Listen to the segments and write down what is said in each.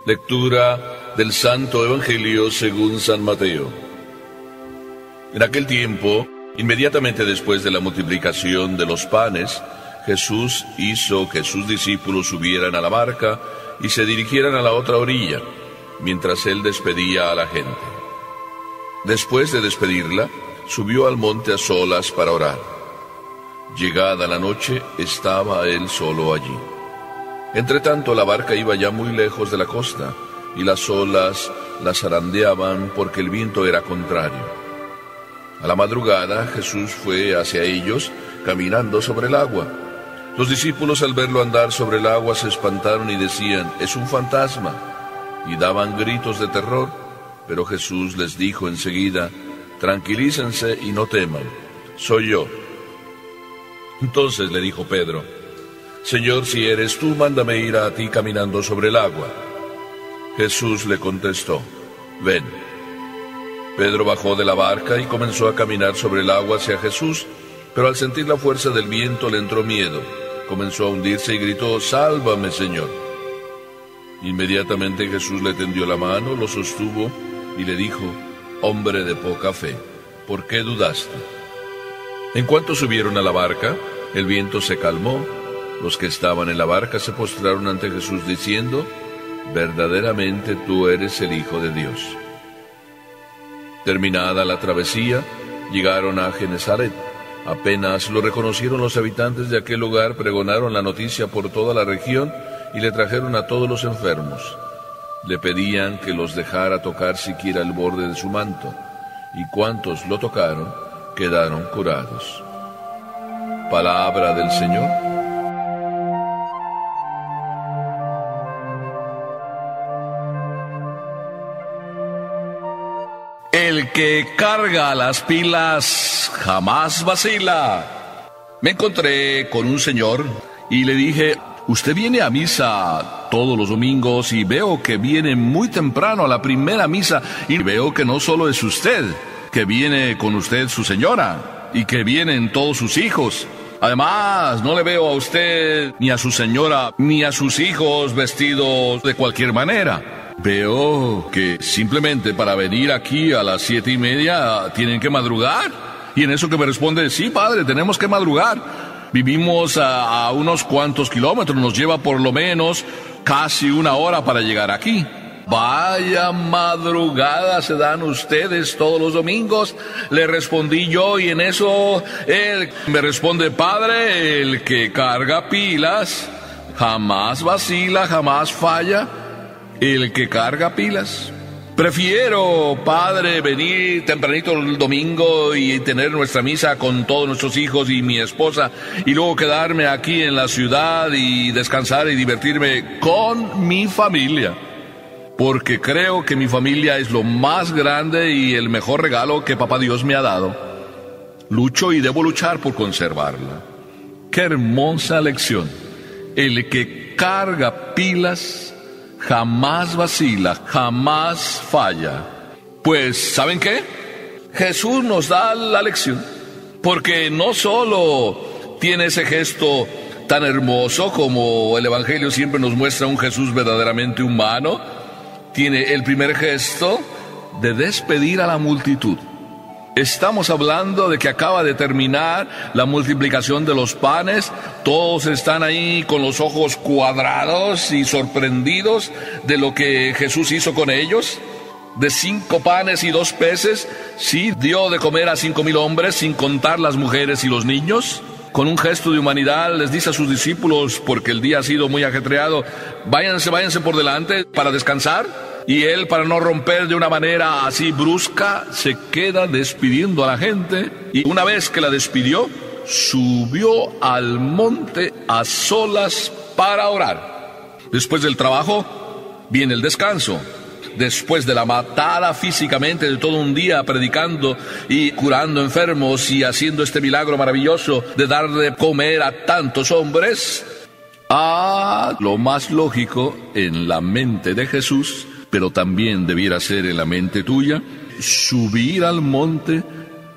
Lectura del Santo Evangelio según San Mateo. En aquel tiempo, inmediatamente después de la multiplicación de los panes, Jesús hizo que sus discípulos subieran a la barca y se dirigieran a la otra orilla, mientras él despedía a la gente. Después de despedirla, subió al monte a solas para orar. Llegada la noche, estaba él solo allí. Entretanto, la barca iba ya muy lejos de la costa, y las olas la zarandeaban porque el viento era contrario. A la madrugada, Jesús fue hacia ellos, caminando sobre el agua. Los discípulos, al verlo andar sobre el agua, se espantaron y decían: «Es un fantasma», y daban gritos de terror. Pero Jesús les dijo enseguida: «Tranquilícense y no teman, soy yo». Entonces le dijo Pedro: «Señor, si eres tú, mándame ir a ti caminando sobre el agua». Jesús le contestó: «Ven». Pedro bajó de la barca y comenzó a caminar sobre el agua hacia Jesús, pero al sentir la fuerza del viento le entró miedo. Comenzó a hundirse y gritó: «Sálvame, Señor». Inmediatamente Jesús le tendió la mano, lo sostuvo y le dijo: «Hombre de poca fe, ¿por qué dudaste?». En cuanto subieron a la barca, el viento se calmó. Los que estaban en la barca se postraron ante Jesús diciendo: «Verdaderamente tú eres el Hijo de Dios». Terminada la travesía, llegaron a Genesaret. Apenas lo reconocieron los habitantes de aquel lugar, pregonaron la noticia por toda la región y le trajeron a todos los enfermos. Le pedían que los dejara tocar siquiera el borde de su manto, y cuantos lo tocaron quedaron curados. Palabra del Señor. El que carga las pilas jamás vacila. Me encontré con un señor y le dije: «Usted viene a misa todos los domingos y veo que viene muy temprano a la primera misa, y veo que no solo es usted, que viene con usted su señora y que vienen todos sus hijos. Además, no le veo a usted ni a su señora ni a sus hijos vestidos de cualquier manera. Veo que simplemente para venir aquí a las 7:30 tienen que madrugar». Y en eso que me responde: «Sí, padre, tenemos que madrugar. Vivimos a unos cuantos kilómetros, nos lleva por lo menos casi 1 hora para llegar aquí». «Vaya madrugada se dan ustedes todos los domingos», le respondí yo, y en eso él me responde: «Padre, el que carga pilas jamás vacila, jamás falla. El que carga pilas. Prefiero, padre, venir tempranito el domingo y tener nuestra misa con todos nuestros hijos y mi esposa, y luego quedarme aquí en la ciudad y descansar y divertirme con mi familia. Porque creo que mi familia es lo más grande y el mejor regalo que Papá Dios me ha dado. Lucho y debo luchar por conservarla». Qué hermosa lección. El que carga pilas jamás vacila, jamás falla. Pues, ¿saben qué? Jesús nos da la lección, porque no solo tiene ese gesto tan hermoso como el Evangelio siempre nos muestra un Jesús verdaderamente humano, tiene el primer gesto de despedir a la multitud. Estamos hablando de que acaba de terminar la multiplicación de los panes. Todos están ahí con los ojos cuadrados y sorprendidos de lo que Jesús hizo con ellos. De 5 panes y 2 peces, sí, dio de comer a 5,000 hombres, sin contar las mujeres y los niños. Con un gesto de humanidad les dice a sus discípulos, porque el día ha sido muy ajetreado: váyanse por delante para descansar. Y él, para no romper de una manera así brusca, se queda despidiendo a la gente. Y una vez que la despidió, subió al monte a solas para orar. Después del trabajo, viene el descanso. Después de la matada físicamente de todo un día predicando y curando enfermos y haciendo este milagro maravilloso de dar de comer a tantos hombres, lo más lógico en la mente de Jesús, pero también debiera ser en la mente tuya, subir al monte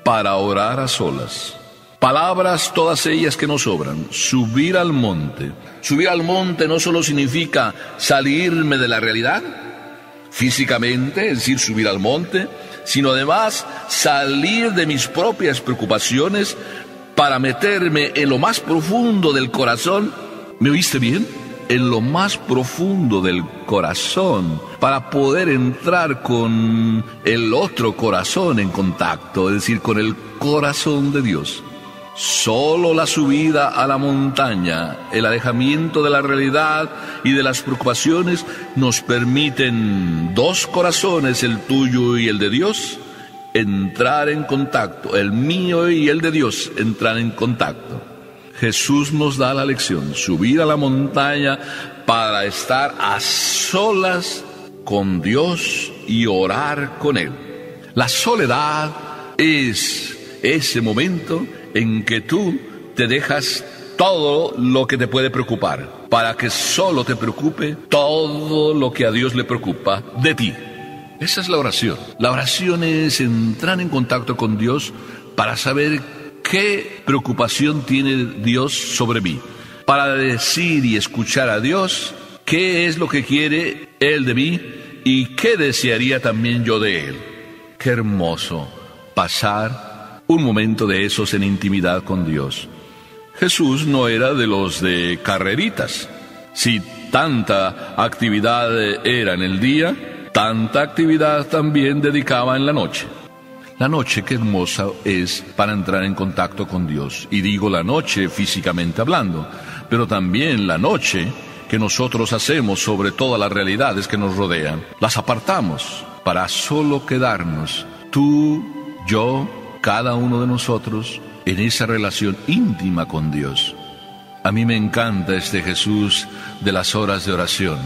para orar a solas. Palabras todas ellas que nos sobran. Subir al monte. Subir al monte no solo significa salirme de la realidad físicamente, es decir, subir al monte, sino además salir de mis propias preocupaciones para meterme en lo más profundo del corazón. ¿Me oíste bien? En lo más profundo del corazón, para poder entrar con el otro corazón en contacto, es decir, con el corazón de Dios. Solo la subida a la montaña, el alejamiento de la realidad y de las preocupaciones nos permiten dos corazones, el tuyo y el de Dios, entrar en contacto, el mío y el de Dios, entrar en contacto. Jesús nos da la lección, subir a la montaña para estar a solas con Dios y orar con Él. La soledad es ese momento en que tú te dejas todo lo que te puede preocupar, para que solo te preocupe todo lo que a Dios le preocupa de ti. Esa es la oración. La oración es entrar en contacto con Dios para saber qué preocupación tiene Dios sobre mí, para decir y escuchar a Dios qué es lo que quiere Él de mí y qué desearía también yo de Él. Qué hermoso pasar un momento de esos en intimidad con Dios. Jesús no era de los de carreritas. Si tanta actividad era en el día, tanta actividad también dedicaba en la noche. La noche, qué hermosa es para entrar en contacto con Dios. Y digo la noche físicamente hablando, pero también la noche que nosotros hacemos sobre todas las realidades que nos rodean. Las apartamos para solo quedarnos, tú, yo, cada uno de nosotros, en esa relación íntima con Dios. A mí me encanta este Jesús de las horas de oración,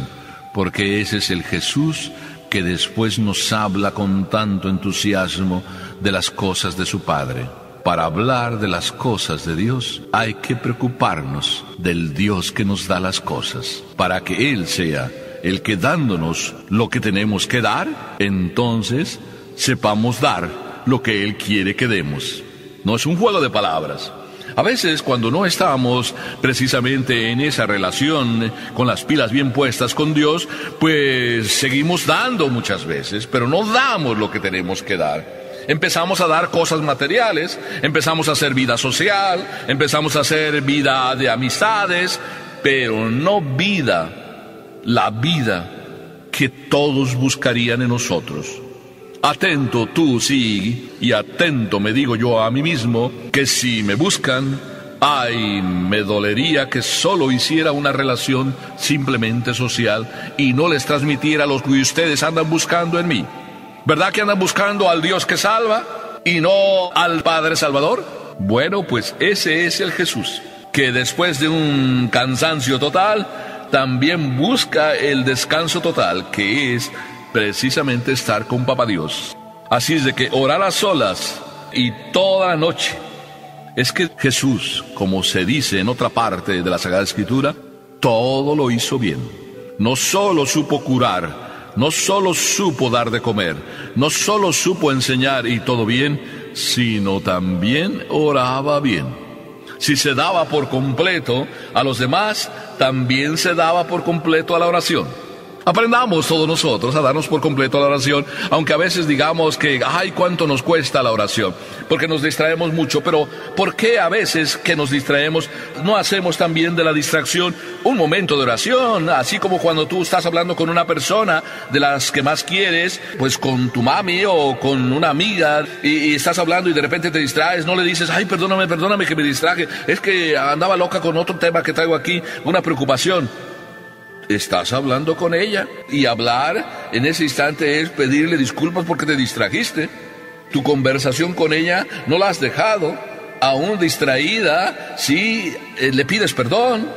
porque ese es el Jesús que después nos habla con tanto entusiasmo de las cosas de su Padre. Para hablar de las cosas de Dios, hay que preocuparnos del Dios que nos da las cosas, para que Él sea el que dándonos lo que tenemos que dar, entonces sepamos dar lo que Él quiere que demos. No es un juego de palabras. A veces cuando no estamos precisamente en esa relación con las pilas bien puestas con Dios, pues seguimos dando muchas veces, pero no damos lo que tenemos que dar. Empezamos a dar cosas materiales, empezamos a hacer vida social, empezamos a hacer vida de amistades, pero no la vida que todos buscarían en nosotros. Atento tú, sí, y atento me digo yo a mí mismo, que si me buscan, ay, me dolería que solo hiciera una relación simplemente social y no les transmitiera lo que ustedes andan buscando en mí. ¿Verdad que andan buscando al Dios que salva y no al Padre Salvador? Bueno, pues ese es el Jesús, que después de un cansancio total, también busca el descanso total, que es precisamente estar con Papá Dios. Así es de que orar a solas y toda la noche. Es que Jesús, como se dice en otra parte de la Sagrada Escritura, todo lo hizo bien. No solo supo curar, no solo supo dar de comer, no solo supo enseñar y todo bien, sino también oraba bien. Si se daba por completo a los demás, también se daba por completo a la oración. Aprendamos todos nosotros a darnos por completo a la oración, aunque a veces digamos que, ay, cuánto nos cuesta la oración, porque nos distraemos mucho, pero ¿por qué a veces que nos distraemos no hacemos también de la distracción un momento de oración? Así como cuando tú estás hablando con una persona de las que más quieres, pues con tu mami o con una amiga, y estás hablando y de repente te distraes, no le dices, ay, perdóname que me distraje, es que andaba loca con otro tema que traigo aquí, una preocupación. Estás hablando con ella, y hablar en ese instante es pedirle disculpas porque te distrajiste. Tu conversación con ella no la has dejado, aún distraída, sí, le pides perdón.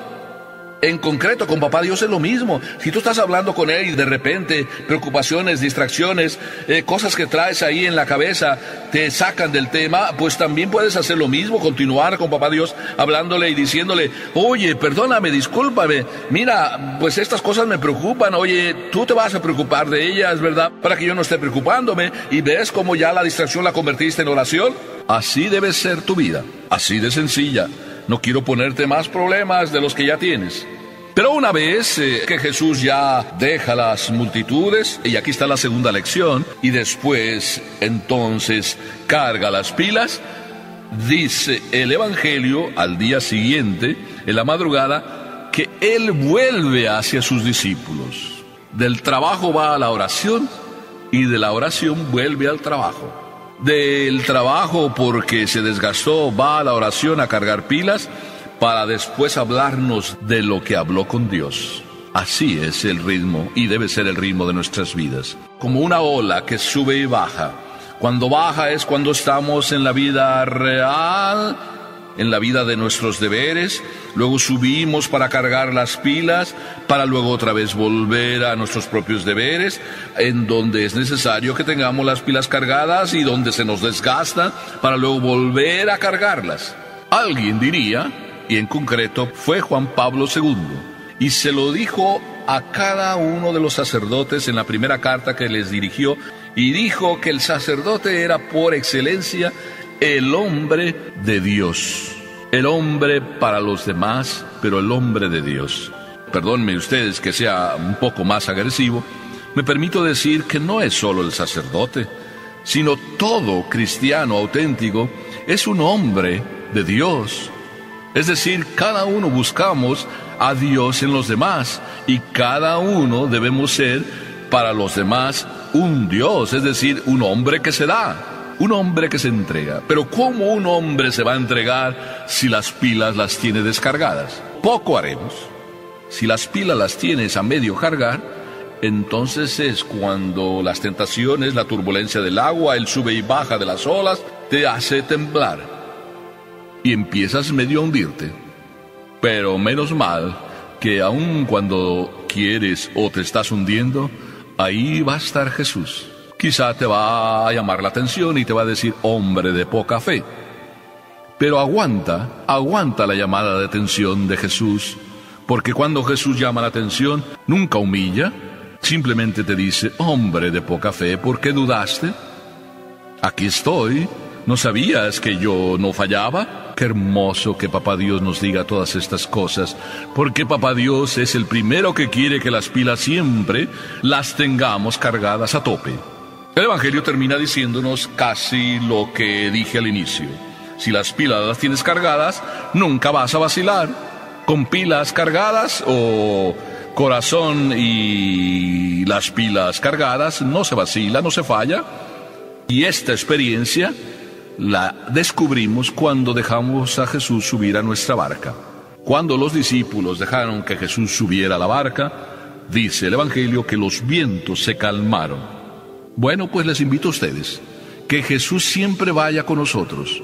En concreto, con papá Dios es lo mismo. Si tú estás hablando con Él y de repente preocupaciones, distracciones, cosas que traes ahí en la cabeza te sacan del tema, pues también puedes hacer lo mismo, continuar con papá Dios hablándole y diciéndole, oye, perdóname, discúlpame, mira, pues estas cosas me preocupan, oye, tú te vas a preocupar de ellas, ¿verdad? Para que yo no esté preocupándome, y ves cómo ya la distracción la convertiste en oración. Así debe ser tu vida, así de sencilla. No quiero ponerte más problemas de los que ya tienes. Pero una vez que Jesús ya deja las multitudes, y aquí está la segunda lección, y después entonces carga las pilas, dice el Evangelio al día siguiente, en la madrugada, que Él vuelve hacia sus discípulos. Del trabajo va a la oración, y de la oración vuelve al trabajo. Del trabajo, porque se desgastó, va a la oración a cargar pilas, para después hablarnos de lo que habló con Dios. Así es el ritmo, y debe ser el ritmo de nuestras vidas. Como una ola que sube y baja. Cuando baja es cuando estamos en la vida real, en la vida de nuestros deberes. Luego subimos para cargar las pilas, para luego otra vez volver a nuestros propios deberes, en donde es necesario que tengamos las pilas cargadas y donde se nos desgasta, para luego volver a cargarlas. Alguien diría, y en concreto fue Juan Pablo II, y se lo dijo a cada uno de los sacerdotes en la primera carta que les dirigió, y dijo que el sacerdote era por excelencia el hombre de Dios. El hombre para los demás, pero el hombre de Dios. Perdónenme ustedes que sea un poco más agresivo, me permito decir que no es solo el sacerdote, sino todo cristiano auténtico es un hombre de Dios. Es decir, cada uno buscamos a Dios en los demás, y cada uno debemos ser para los demás un Dios, es decir, un hombre que se da. Un hombre que se entrega. Pero ¿cómo un hombre se va a entregar si las pilas las tiene descargadas? Poco haremos. Si las pilas las tienes a medio cargar, entonces es cuando las tentaciones, la turbulencia del agua, el sube y baja de las olas, te hace temblar. Y empiezas medio a hundirte. Pero menos mal que aun cuando quieres o te estás hundiendo, ahí va a estar Jesús. Quizá te va a llamar la atención y te va a decir, hombre de poca fe. Pero aguanta la llamada de atención de Jesús, porque cuando Jesús llama la atención, nunca humilla, simplemente te dice, hombre de poca fe, ¿por qué dudaste? Aquí estoy, ¿no sabías que yo no fallaba? Qué hermoso que Papá Dios nos diga todas estas cosas, porque Papá Dios es el primero que quiere que las pilas siempre las tengamos cargadas a tope. El Evangelio termina diciéndonos casi lo que dije al inicio. Si las pilas las tienes cargadas, nunca vas a vacilar. Con pilas cargadas o corazón y las pilas cargadas, no se vacila, no se falla. Y esta experiencia la descubrimos cuando dejamos a Jesús subir a nuestra barca. Cuando los discípulos dejaron que Jesús subiera a la barca, dice el Evangelio que los vientos se calmaron. Bueno, pues les invito a ustedes, que Jesús siempre vaya con nosotros,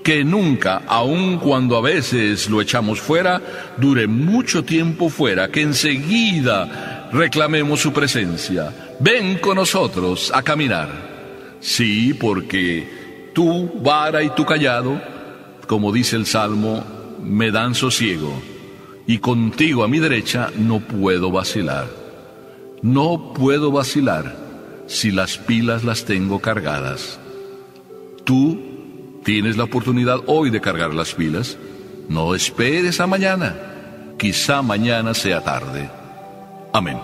que nunca, aun cuando a veces lo echamos fuera, dure mucho tiempo fuera, que enseguida reclamemos su presencia. Ven con nosotros a caminar. Sí, porque tu vara y tu cayado, como dice el Salmo, me dan sosiego, y contigo a mi derecha no puedo vacilar. No puedo vacilar si las pilas las tengo cargadas. Tú tienes la oportunidad hoy de cargar las pilas. No esperes a mañana. Quizá mañana sea tarde. Amén.